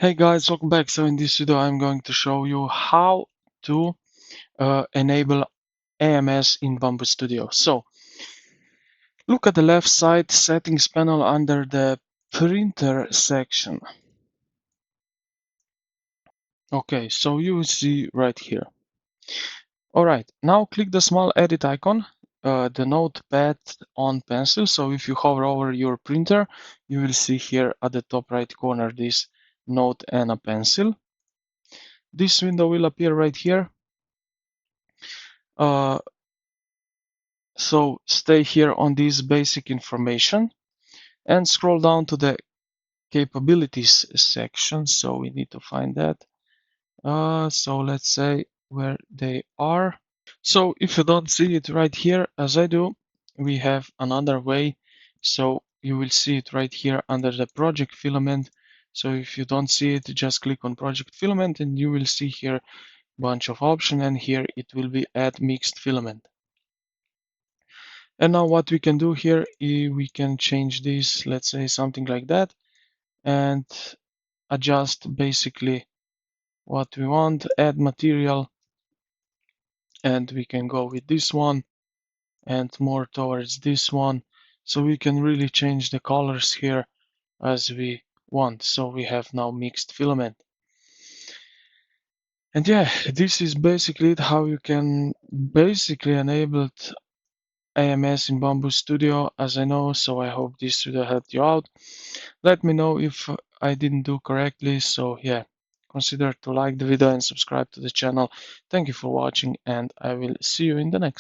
Hey guys, welcome back. So in this video, I'm going to show you how to enable AMS in Bambu Studio. So look at the left side settings panel under the printer section. Okay, so you will see right here. All right, now click the small edit icon, the notepad on pencil. So if you hover over your printer, you will see here at the top right corner this note and a pencil. This window will appear right here. So stay here on this basic information and scroll down to the capabilities section. So we need to find that. So let's say where they are. So if you don't see it right here as I do, we have another way. So you will see it right here under the project filament. So if you don't see it, just click on project filament and you will see here a bunch of options, and here it will be add mixed filament. And now what we can do here is we can change this, let's say something like that, and adjust basically what we want, add material, and we can go with this one and more towards this one. So we can really change the colors here as we want. So we have now mixed filament. And yeah, this is basically it, how you can basically enable AMS in Bambu Studio, as I know, so I hope this video helped you out. Let me know if I didn't do correctly, so yeah, consider to like the video and subscribe to the channel. Thank you for watching, and I will see you in the next